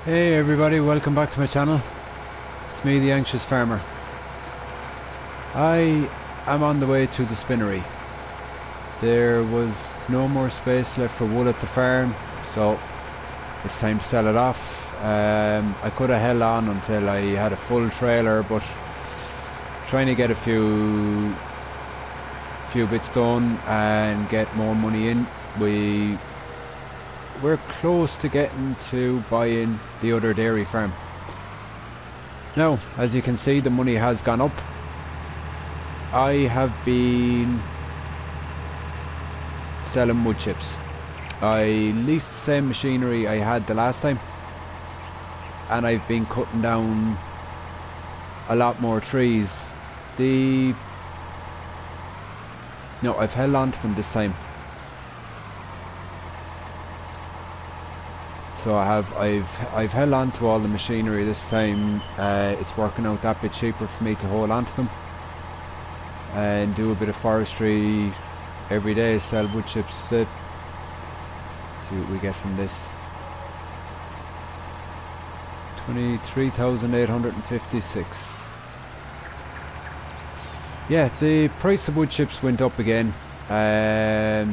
Hey everybody, welcome back to my channel. It's me, the Anxious Farmer. I am on the way to the spinnery. There was no more space left for wool at the farm, so it's time to sell it off. I could have held on until I had a full trailer, but trying to get a few bits done and get more money in. We're close to getting to buying the Udder Dairy Farm. Now, as you can see, the money has gone up. I have been selling wood chips. I leased the same machinery I had the last time, and I've been cutting down a lot more trees. No, I've held on to them this time. So I've held on to all the machinery this time. It's working out that bit cheaper for me to hold on to them and do a bit of forestry every day, sell wood chips. See what we get from this. 23,856. Yeah, the price of wood chips went up again.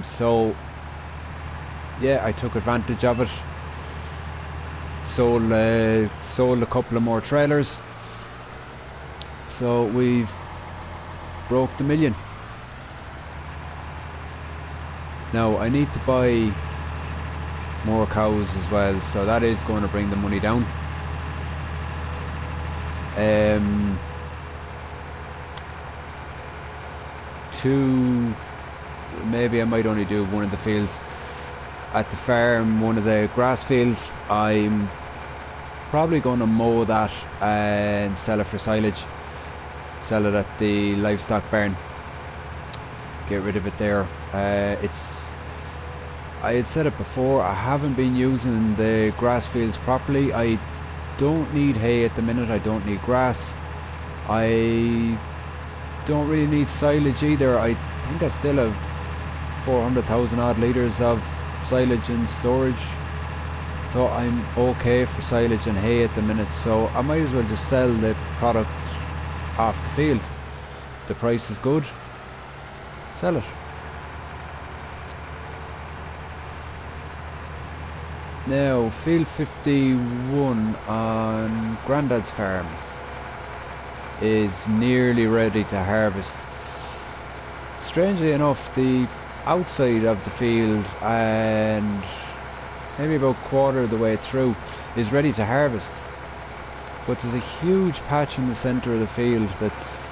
So yeah, I took advantage of it. Sold a couple of more trailers, so we've broke the million. Now I need to buy more cows as well, so that is going to bring the money down. Maybe I might only do one of the fields at the farm, one of the grass fields. I'm probably going to mow that and sell it for silage. Sell it at the livestock barn. Get rid of it there. I had said it before, I haven't been using the grass fields properly. I don't need hay at the minute, I don't need grass. I don't really need silage either. I think I still have 400,000 odd litres of silage in storage, so I'm okay for silage and hay at the minute, so I might as well just sell the product off the field. The price is good, sell it. Now field 51 on Grandad's farm is nearly ready to harvest. Strangely enough, the outside of the field and maybe about a quarter of the way through is ready to harvest, but there's a huge patch in the center of the field it's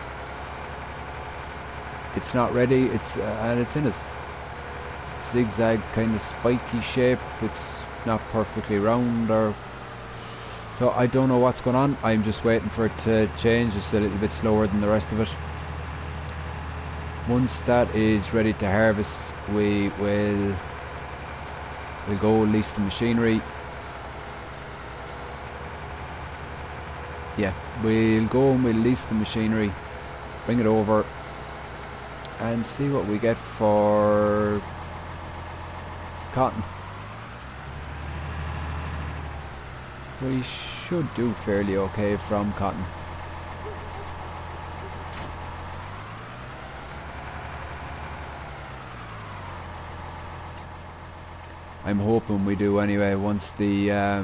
not ready. And it's in a zigzag kind of spiky shape. It's not perfectly round, so I don't know what's going on. I'm just waiting for it to change. It's a little bit slower than the rest of it. Once that is ready to harvest, we'll go lease the machinery. Yeah, we'll go and we'll lease the machinery, bring it over and see what we get for cotton. We should do fairly okay from cotton. I'm hoping we do anyway once the there.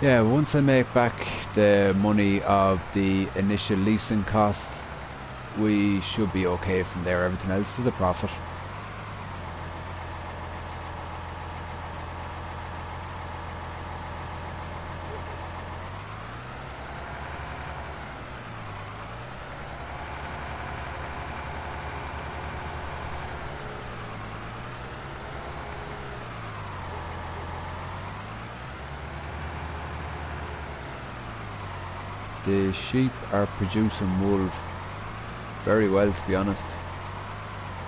Yeah, once I make back the money of the initial leasing costs, we should be okay from there. Everything else is a profit. The sheep are producing wool very well, to be honest.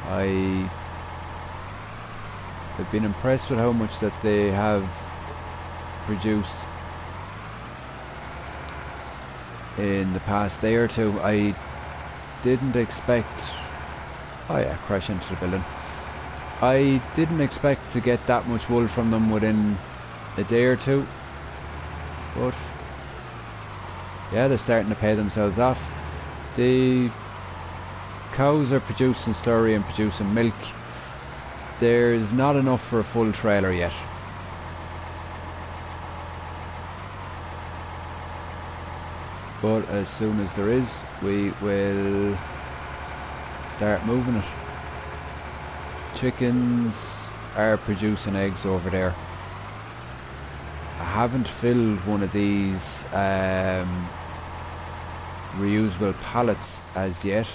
I've been impressed with how much that they have produced. in the past day or two. I didn't expect... Oh yeah, crash into the building. I didn't expect to get that much wool from them within a day or two. But yeah, they're starting to pay themselves off. The cows are producing slurry and producing milk. There's not enough for a full trailer yet. But as soon as there is, we will start moving it. Chickens are producing eggs over there. I haven't filled one of these reusable pallets as yet.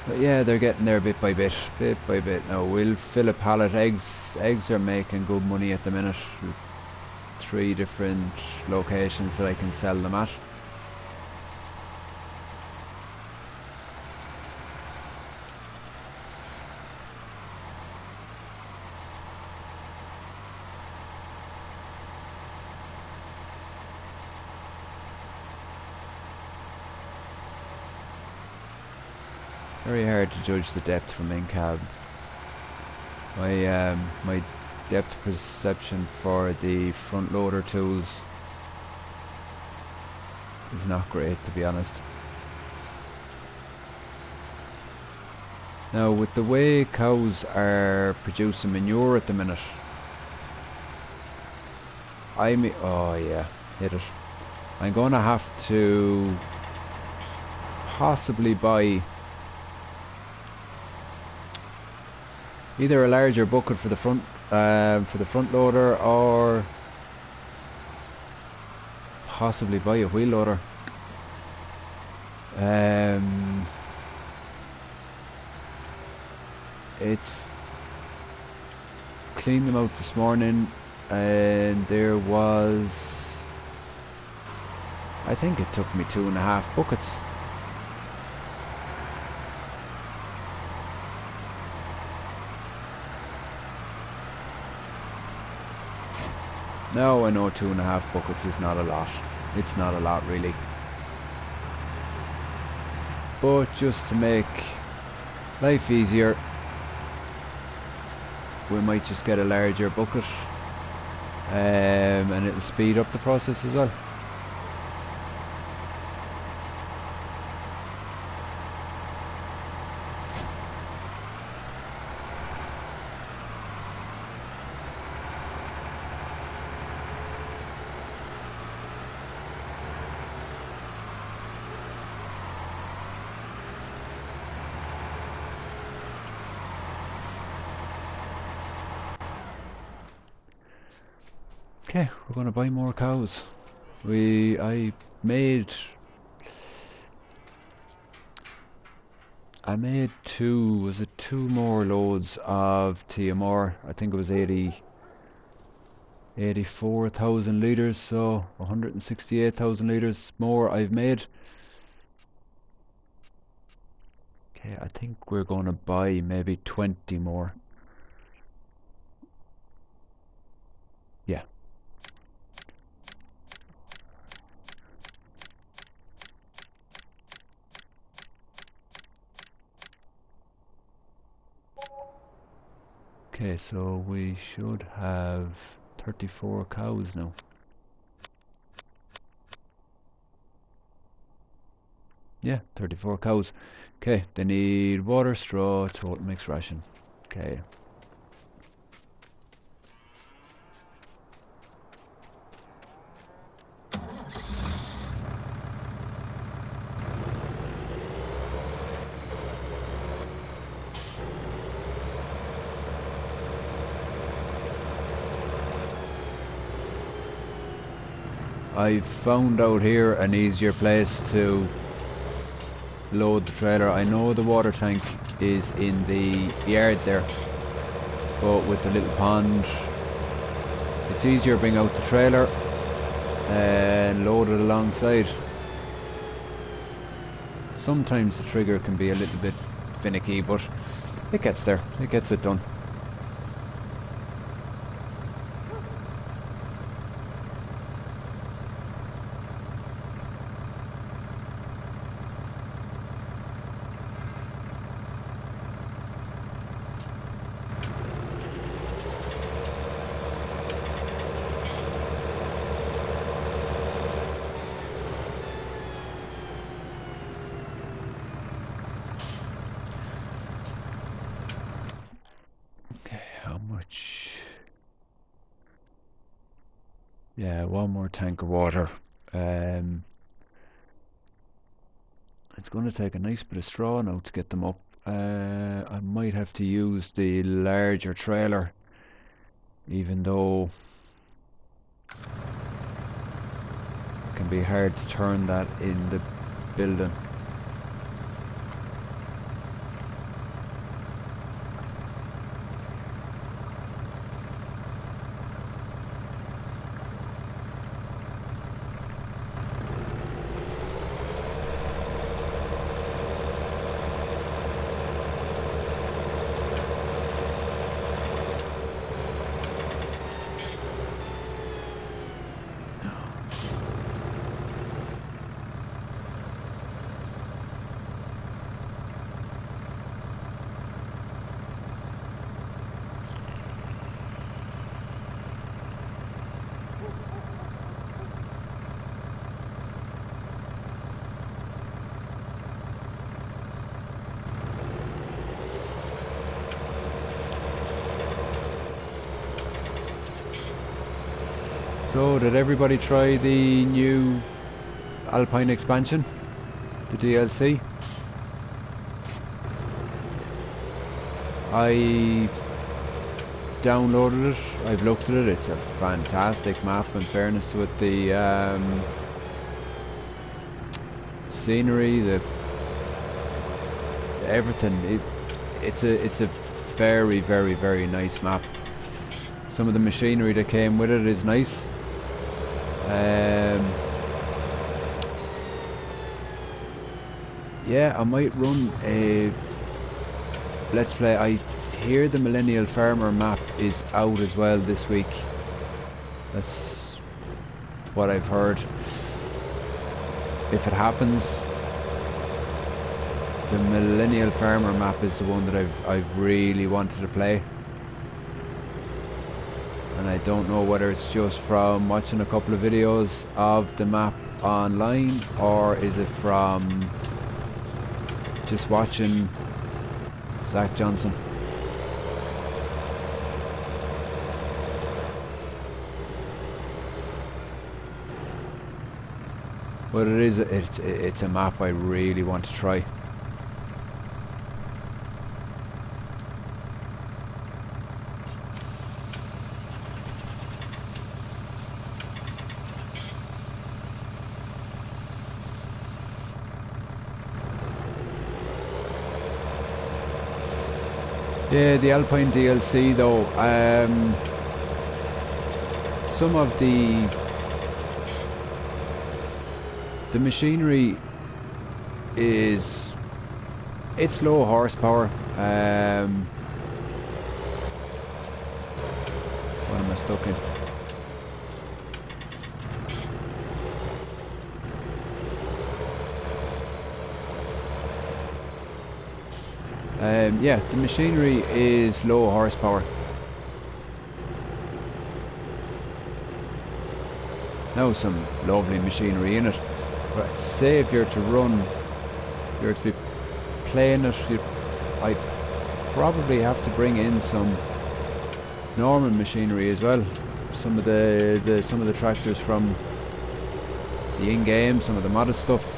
But yeah, they're getting there bit by bit. Now we'll fill a pallet. Eggs are making good money at the minute. 3 different locations that I can sell them at. Very hard to judge the depth from in cab. My depth perception for the front loader tools is not great, to be honest. Now with the way cows are producing manure at the minute, oh yeah, hit it. I'm gonna have to possibly buy either a larger bucket for the front loader, or possibly buy a wheel loader. It's cleaned them out this morning, and there was, I think it took me 2.5 buckets. Now I know 2.5 buckets is not a lot. It's not a lot really. But just to make life easier, we might just get a larger bucket, and it'll speed up the process as well. Okay, we're going to buy more cows. I made 2 more loads of TMR. I think it was 84,000 litres, so 168,000 litres more I've made. Okay, I think we're going to buy maybe 20 more. Yeah. Okay, so we should have 34 cows now. Yeah, 34 cows. Okay, they need water, straw, total mixed ration. Okay. I found out here an easier place to load the trailer. I know the water tank is in the yard there, but with the little pond, it's easier to bring out the trailer and load it alongside. Sometimes the trigger can be a little bit finicky, but it gets there, it gets it done. Yeah, one more tank of water. It's going to take a nice bit of straw now to get them up. I might have to use the larger trailer, even though it can be hard to turn that in the building. So, did everybody try the new Alpine expansion, the DLC? I downloaded it, I've looked at it, it's a fantastic map in fairness to it. The scenery, the everything, it's a very, very, very nice map. Some of the machinery that came with it is nice. Yeah, I might run a Let's Play. I hear the Millennial Farmer map is out as well this week. That's what I've heard. If it happens, the Millennial Farmer map is the one that I've really wanted to play. And I don't know whether it's just from watching a couple of videos of the map online, or is it from just watching Zach Johnson. But it's a map I really want to try. Yeah, the Alpine DLC though, some of the machinery it's low horsepower. What am I stuck in? Yeah, the machinery is low horsepower. Now some lovely machinery in it, but say if you're to run, if you're to be playing it, I'd probably have to bring in some normal machinery as well. Some of the tractors from the in-game, some of the modded stuff.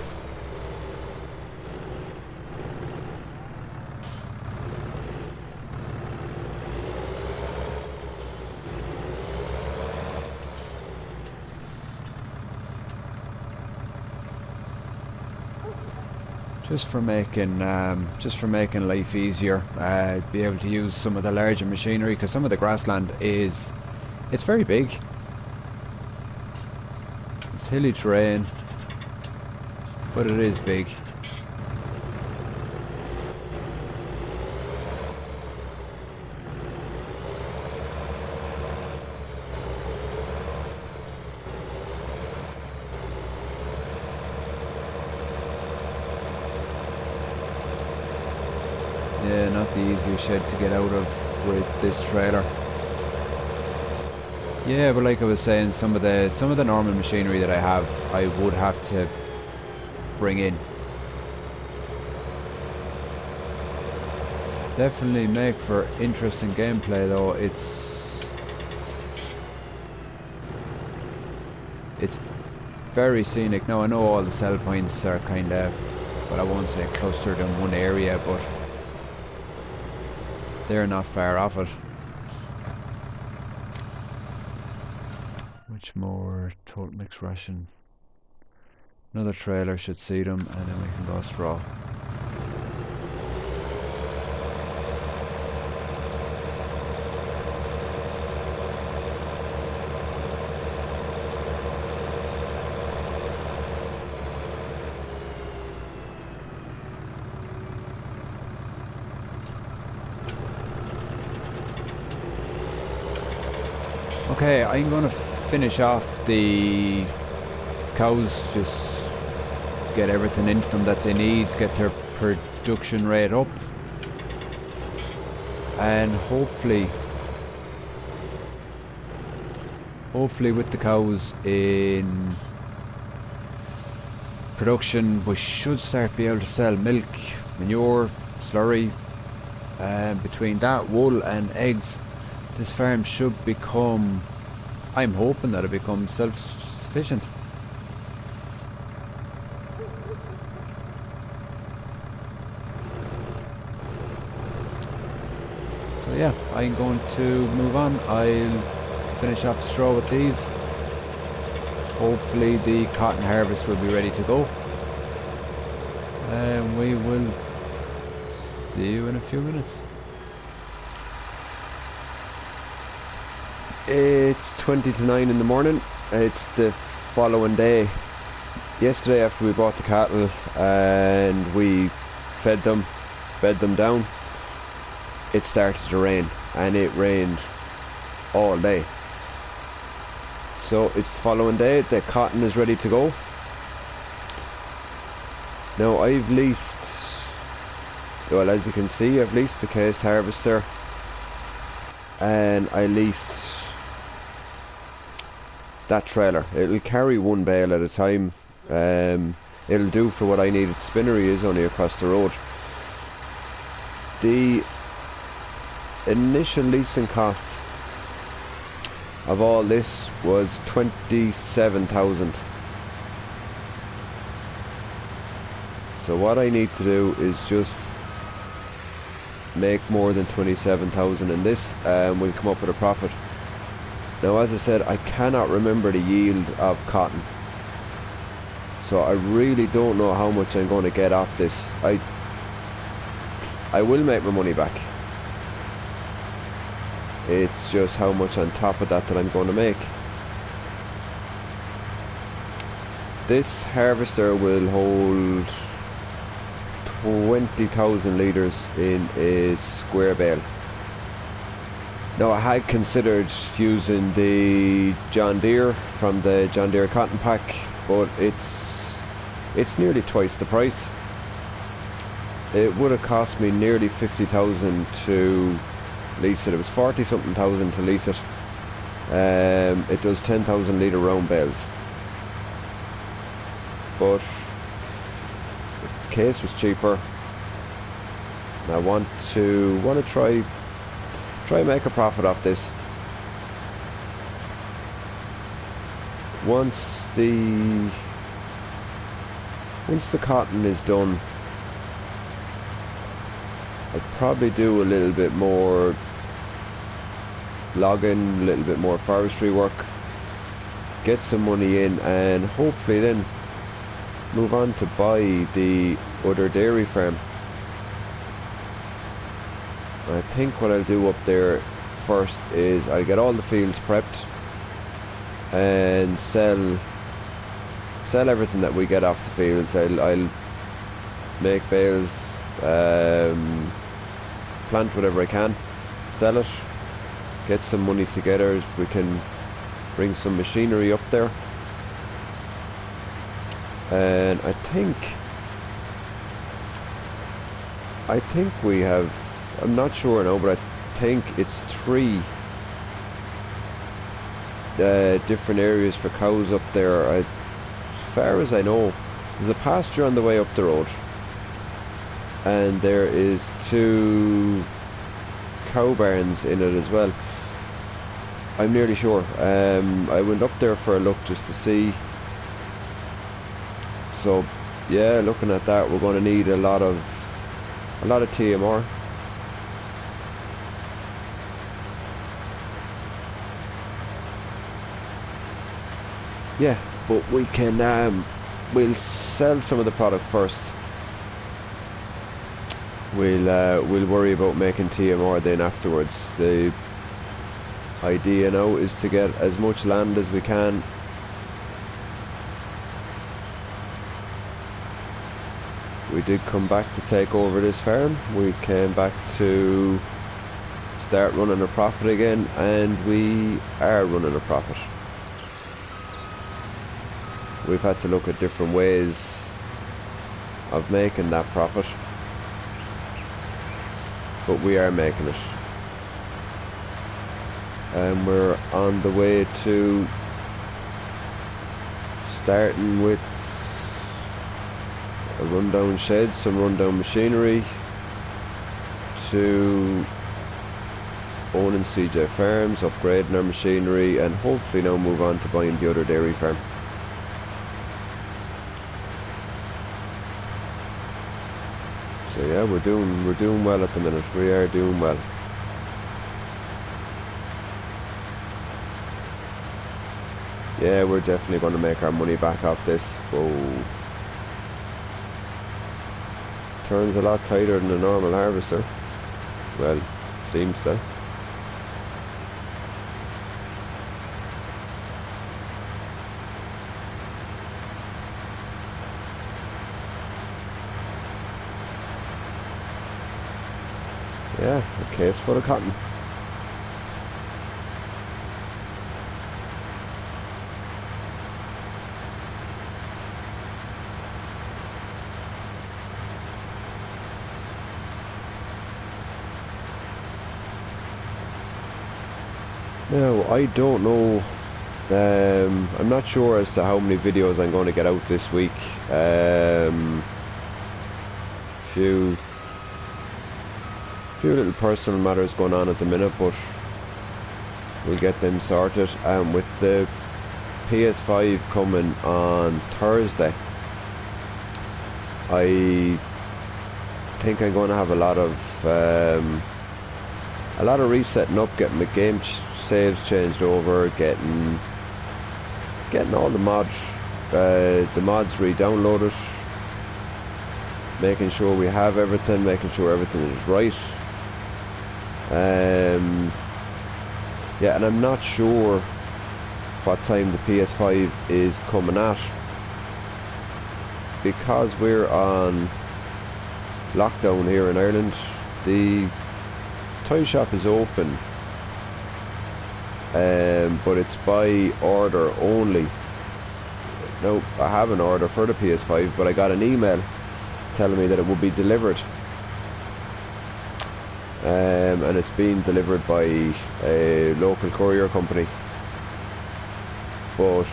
Just for making life easier, be able to use some of the larger machinery, because some of the grassland it's very big. It's hilly terrain, but it is big. Yeah, not the easiest shed to get out of with this trailer. Yeah, but like I was saying, some of the normal machinery that I have, I would have to bring in. Definitely make for interesting gameplay though. It's very scenic. Now I know all the sell points are kind of, well, I won't say clustered in one area, but they're not far off it. Much more total mix ration. Another trailer should see them, and then we can go straw. Okay, I'm gonna finish off the cows, just get everything into them that they need, get their production rate up, and hopefully with the cows in production we should start be able to sell milk, manure, slurry, and between that, wool and eggs, this farm should become, I'm hoping that it becomes self-sufficient. So yeah, I'm going to move on. I'll finish off the straw with these. Hopefully the cotton harvest will be ready to go. And we will see you in a few minutes. It's 20 to 9 in the morning. It's the following day. Yesterday after we bought the cattle and we fed them, bed them down, it started to rain, and it rained all day. So it's the following day, the cotton is ready to go. Now I've leased, well, as you can see, I've leased the case harvester, and I leased that trailer. It'll carry one bale at a time. It'll do for what I need. Its spinnery is only across the road. The initial leasing cost of all this was 27,000. So what I need to do is just make more than 27,000 in this, and we'll come up with a profit. Now, as I said, I cannot remember the yield of cotton, so I really don't know how much I'm going to get off this. I will make my money back. It's just how much on top of that I'm going to make. This harvester will hold 20,000 litres in a square bale. Now, I had considered using the John Deere from the John Deere cotton pack, but it's nearly twice the price. It would have cost me nearly 50,000 to lease it. It was 40 something thousand to lease it. It does 10,000 litre round bales, but the case was cheaper. I want to try make a profit off this. Once the cotton is done, I'll probably do a little bit more logging, a little bit more forestry work, get some money in, and hopefully then move on to buy the Udder Dairy Farm. I think what I'll do up there first is I'll get all the fields prepped and sell sell everything that we get off the fields. I'll make bales, plant whatever I can, sell it, get some money together. We can bring some machinery up there, and I think we have, I'm not sure now, but I think it's 3 different areas for cows up there. As far as I know, there's a pasture on the way up the road, and there is 2 cow barns in it as well. I'm nearly sure. I went up there for a look just to see. So yeah, looking at that, we're going to need a lot of TMR. Yeah, but we can we'll sell some of the product first. We'll worry about making TMR then afterwards. The idea now is to get as much land as we can. We did come back to take over this farm. We came back to start running a profit again, and we are running a profit. We've had to look at different ways of making that profit, but we are making it. And we're on the way to starting with a rundown shed, some rundown machinery, to owning CJ Farms, upgrading our machinery, and hopefully now move on to buying the Udder Dairy Farm. So yeah, we're doing well at the minute. We are doing well. Yeah, we're definitely going to make our money back off this. Whoa. Turns a lot tighter than a normal harvester. Well, seems so. Yeah, a case full of cotton. Now, I don't know, I'm not sure as to how many videos I'm going to get out this week. Few little personal matters going on at the minute, but we'll get them sorted. And with the PS5 coming on Thursday, I think I'm going to have a lot of resetting up, getting the game saves changed over, getting all the mods re-downloaded, making sure we have everything, making sure everything is right. Yeah, and I'm not sure what time the PS5 is coming at, because we're on lockdown here in Ireland. The toy shop is open, but it's by order only. No, I have an order for the PS5, but I got an email telling me that it will be delivered, and it's being delivered by a local courier company. But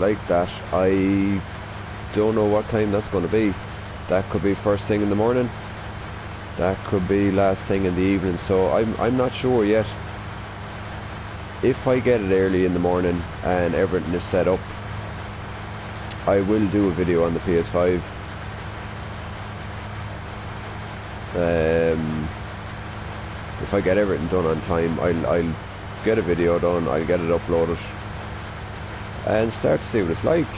like that, I don't know what time that's going to be. That could be first thing in the morning, that could be last thing in the evening, so I'm not sure yet. If I get it early in the morning and everything is set up, I will do a video on the PS5. If I get everything done on time, I'll get a video done, I'll get it uploaded and start to see what it's like.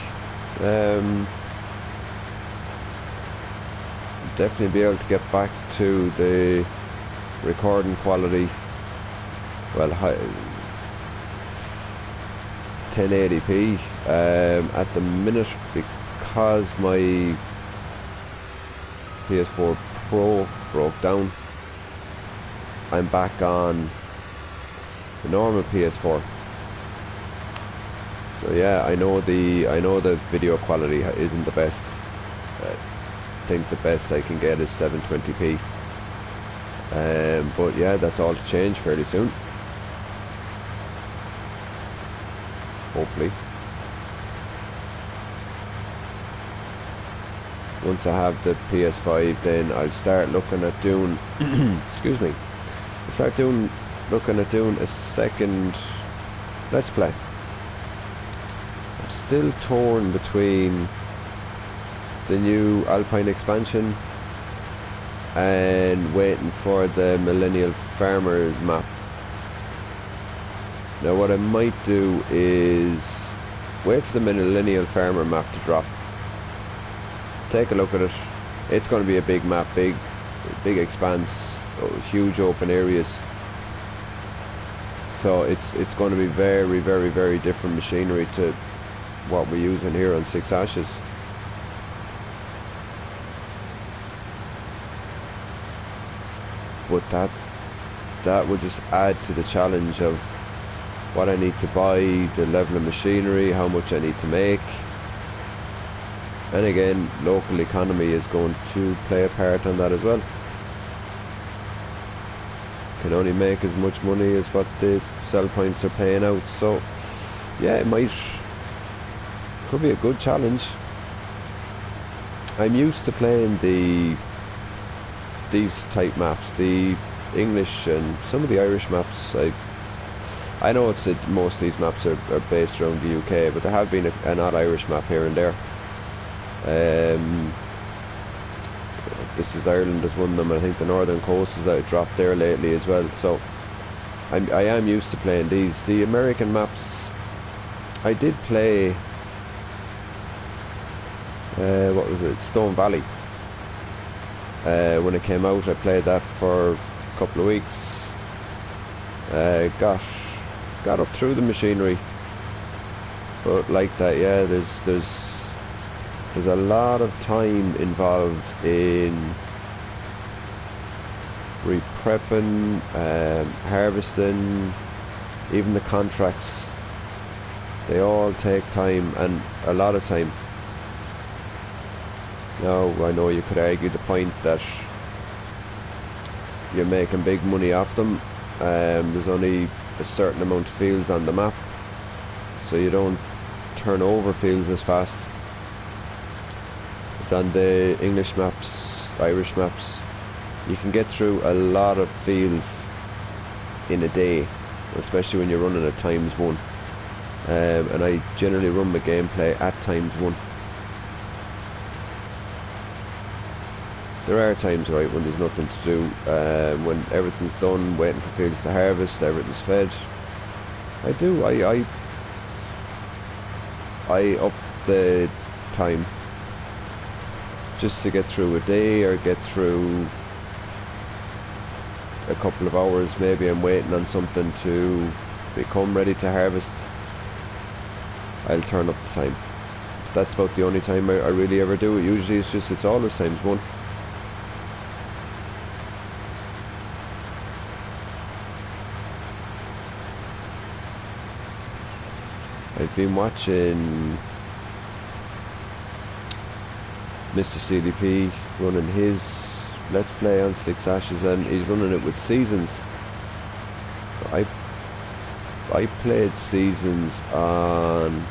Definitely be able to get back to the recording quality, well, 1080p. At the minute, because my PS4 Pro broke down, I'm back on the normal PS4. So yeah, I know the video quality isn't the best. I think the best I can get is 720p. But yeah, that's all to change fairly soon. Hopefully. Once I have the PS5, then I'll start looking at doing excuse me. Looking at doing a second Let's Play. I'm still torn between the new Alpine expansion and waiting for the Millennial Farmer map. Now what I might do is wait for the Millennial Farmer map to drop. Take a look at it. It's going to be a big map, big expanse, huge open areas. So it's going to be very, very, very different machinery to what we're using here on Six Ashes. But that would just add to the challenge of what I need to buy, the level of machinery, how much I need to make. And again, local economy is going to play a part on that as well. Can only make as much money as what the sell points are paying out. So yeah, could be a good challenge. I'm used to playing these type maps, the English and some of the Irish maps. I know it's that most of these maps are based around the UK, but there have been an odd Irish map here and there. This is Ireland as one of them, and I think the Northern Coast has dropped there lately as well. So I am used to playing these. The American maps, I did play. What was it? Stone Valley. When it came out, I played that for a couple of weeks. Got up through the machinery, but like that, yeah, there's a lot of time involved in re-prepping, harvesting, even the contracts. They all take time, and a lot of time. Now, I know you could argue the point that you're making big money off them. There's only a certain amount of fields on the map, so you don't turn over fields as fast. It's on the English maps, Irish maps. You can get through a lot of fields in a day, especially when you're running at ×1. And I generally run my gameplay at ×1. There are times, right, when there's nothing to do, when everything's done, waiting for fields to harvest, everything's fed. I up the time just to get through a day, or get through a couple of hours. Maybe I'm waiting on something to become ready to harvest. I'll turn up the time. That's about the only time I really ever do it. Usually it's always ×1. I've been watching Mr. CDP running his Let's Play on Six Ashes, and he's running it with Seasons. I played Seasons on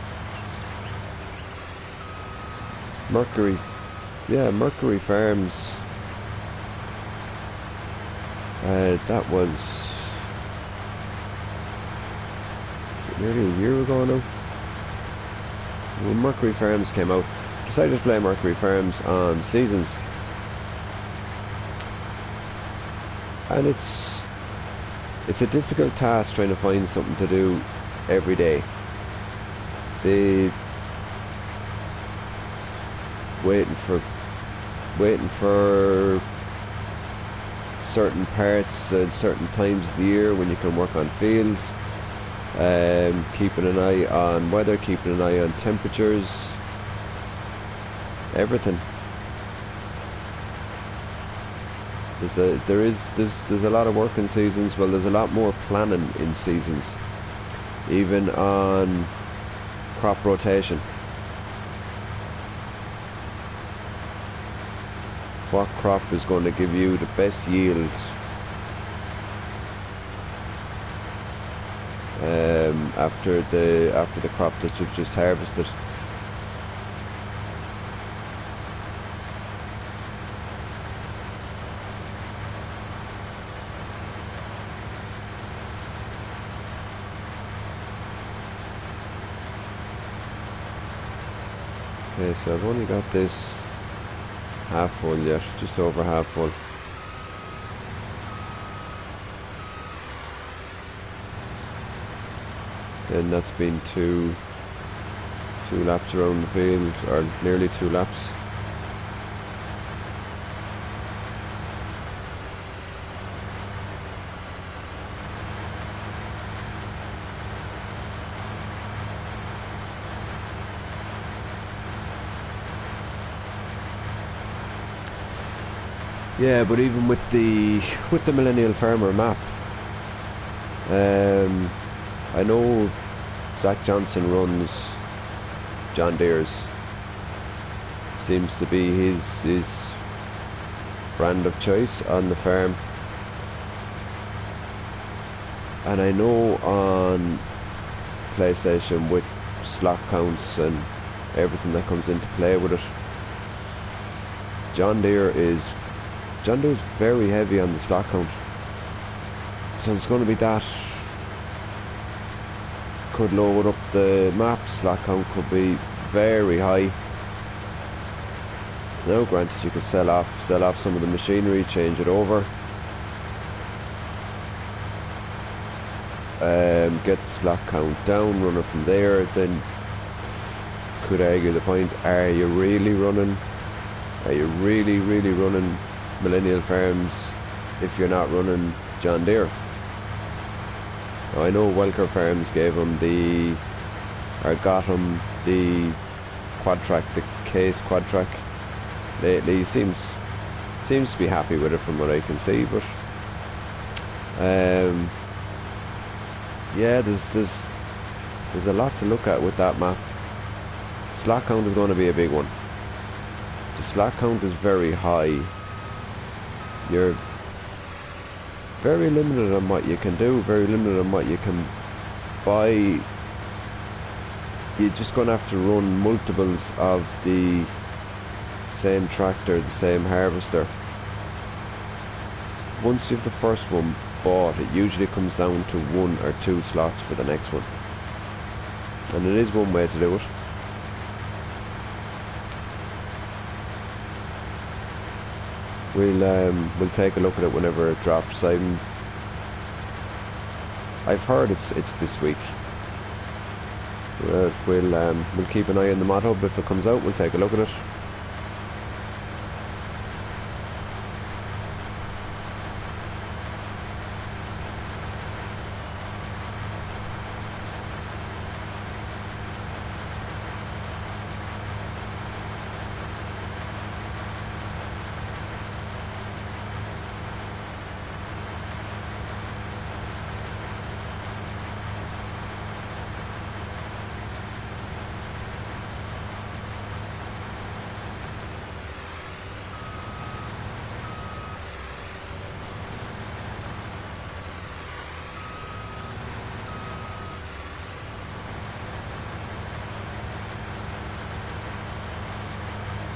Mercury. Yeah, Mercury Farms. That was nearly a year ago now. When Mercury Farms came out, decided to play Mercury Farms on Seasons, and it's a difficult task trying to find something to do every day. Waiting for certain parts at certain times of the year when you can work on fields. keeping an eye on weather, keeping an eye on temperatures, everything. There's a lot of work in seasons. Well, there's a lot more planning in seasons, even on crop rotation. What crop is going to give you the best yield after the crop that you've just harvested. Okay, so I've only got this half full yet, just over half full. Then that's been two laps around the field, or nearly 2 laps. Yeah, but even with the Millennial Farmer map, I know Zach Johnson runs John Deere's. Seems to be his brand of choice on the farm. And I know on PlayStation, with slot counts and everything that comes into play with it, John Deere's very heavy on the slot count. So it's going to be that. Could load up the map, slot count could be very high. Now granted, you could sell off some of the machinery, change it over, get the slot count down, run it from there. Then could argue the point, are you really running Millennial Farms if you're not running John Deere? Now, I know Welker Farms got him the quad track, the case quad track lately. He seems to be happy with it from what I can see, but yeah, there's a lot to look at with that map. Slot count is going to be a big one. The slot count is very high. You're very limited on what you can do, very limited on what you can buy. You're just going to have to run multiples of the same tractor, the same harvester. Once you have the first one bought, it usually comes down to 1 or 2 slots for the next one. And it is one way to do it. We'll take a look at it whenever it drops. I've heard it's this week. We'll keep an eye on the mod hub. If it comes out, we'll take a look at it.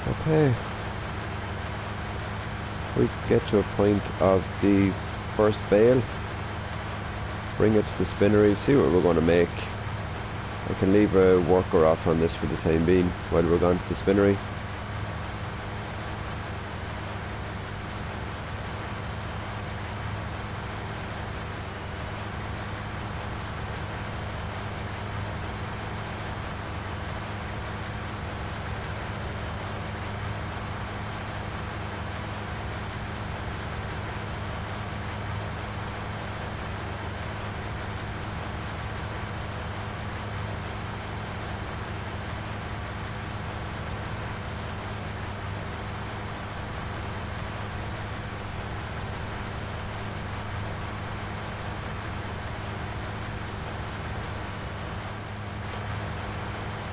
Okay, we get to a point of the first bale, bring it to the spinnery, see what we're going to make. I can leave a worker off on this for the time being while we're going to the spinnery.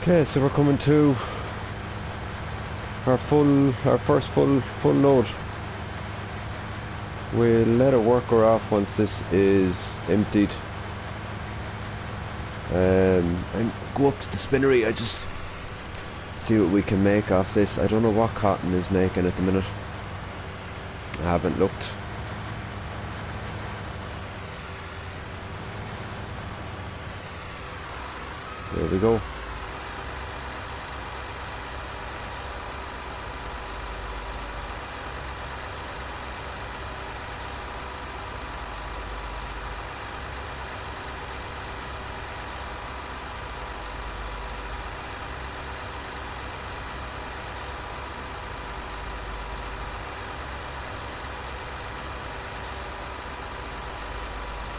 Okay, so we're coming to our first full load. We'll let a worker off once this is emptied. And go up to the spinnery. I just see what we can make off this. I don't know what cotton is making at the minute. I haven't looked. There we go.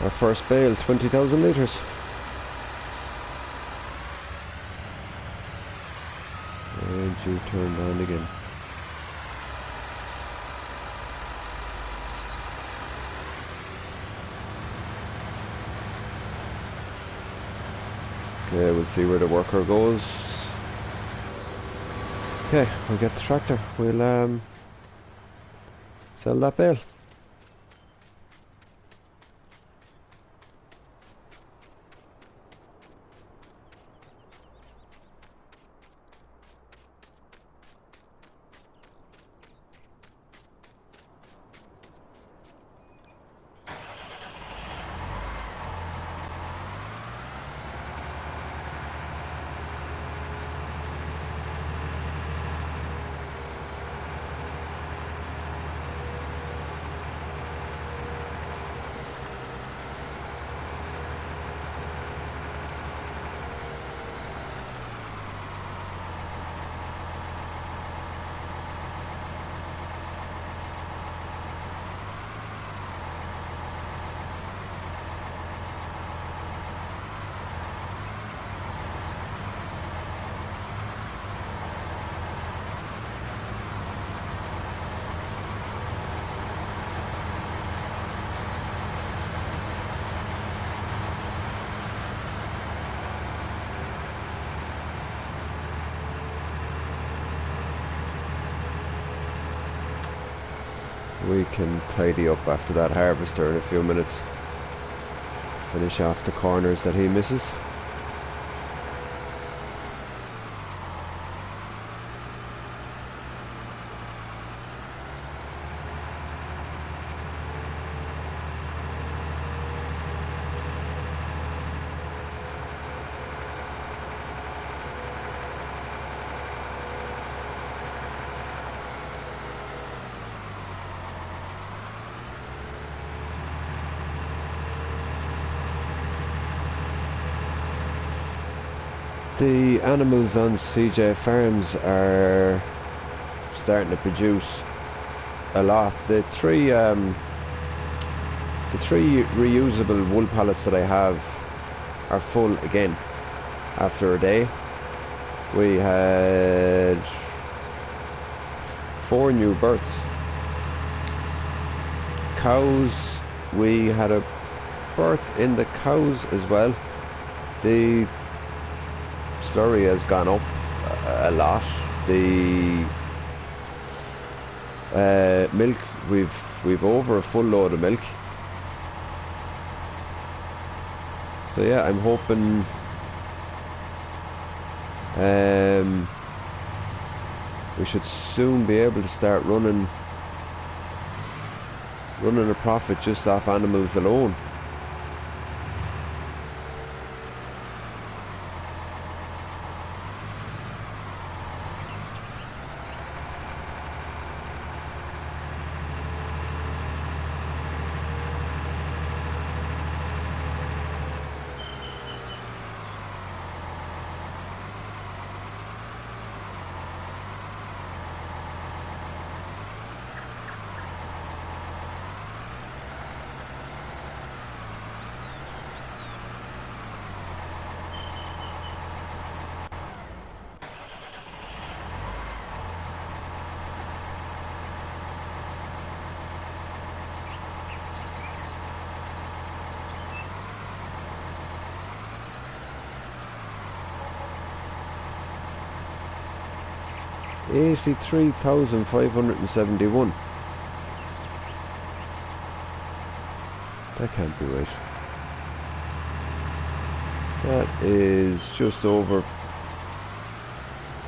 Our first bale, 20,000 litres. And you turned on again. Okay, we'll see where the worker goes. Okay, we'll get the tractor. We'll sell that bale. We can tidy up after that harvester in a few minutes. Finish off the corners that he misses. The animals on CJ Farms are starting to produce a lot. The three reusable wool pallets that I have are full again after a day. We had 4 new births. Cows, we had a birth in the cows as well. The slurry has gone up a lot. The milk, we've over a full load of milk. So yeah, I'm hoping we should soon be able to start running a profit just off animals alone. 83,571. That can't be right. That is just over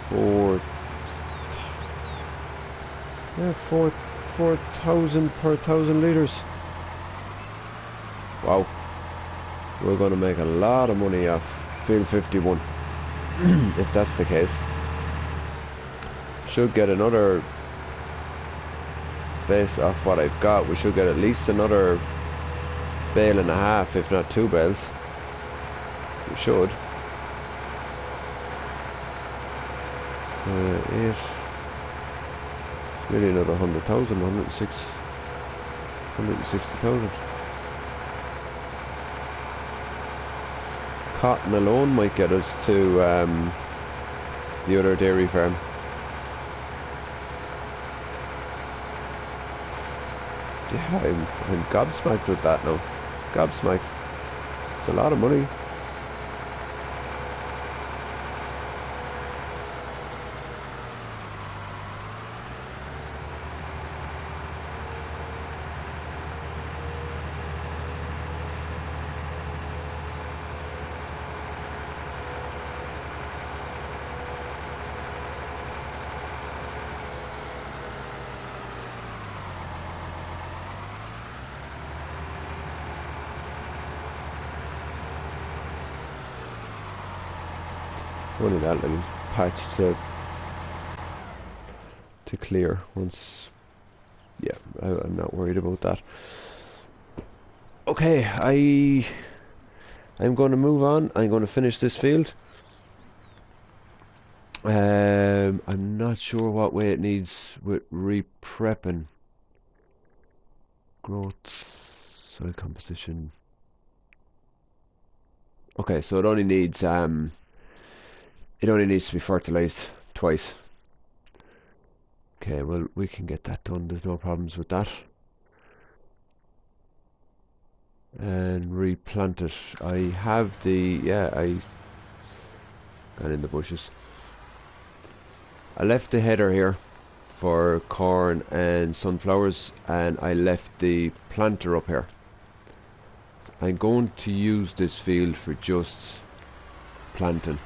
4,000 per 1,000 litres. Wow. We're going to make a lot of money off field 51 if that's the case. Should get another, based off what I've got, we should get at least another bale and a half, if not 2 bales. We should. So 8, really another 100,000, 160,000. Cotton alone might get us to the Udder Dairy Farm. Yeah, I'm gobsmacked with that now. Gobsmacked. It's a lot of money. Only that little patch to clear once. Yeah, I'm not worried about that. Okay, I'm going to move on. I'm going to finish this field. I'm not sure what way it needs with re-prepping. Growth, soil composition. Okay, so it only needs to be fertilized twice. Okay, well, we can get that done. There's no problems with that. And replant it. I have I got in the bushes. I left the header here for corn and sunflowers, and I left the planter up here. I'm going to use this field for just planting.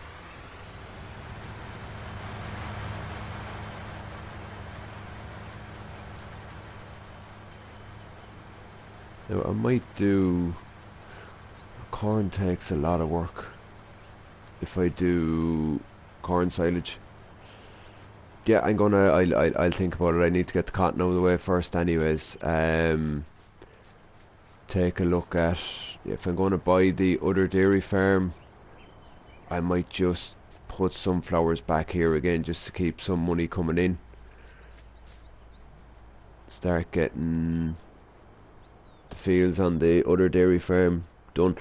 Now I might do, corn takes a lot of work if I do corn silage. Yeah, I'll think about it. I need to get the cotton out of the way first anyways. Take a look at, if I'm going to buy the Udder Dairy Farm, I might just put sunflowers back here again just to keep some money coming in. Start getting the fields on the Udder Dairy Farm done.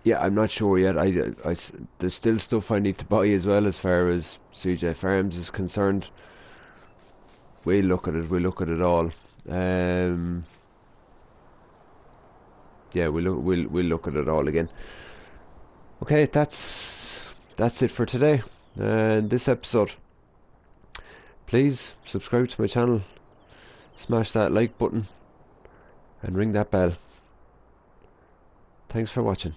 Yeah, I'm not sure yet. There's still stuff I need to buy as well as far as CJ Farms is concerned. We'll look at it all. Yeah, we'll look at it all again. Okay, that's it for today and this episode. Please subscribe to my channel, smash that like button, and ring that bell. Thanks for watching.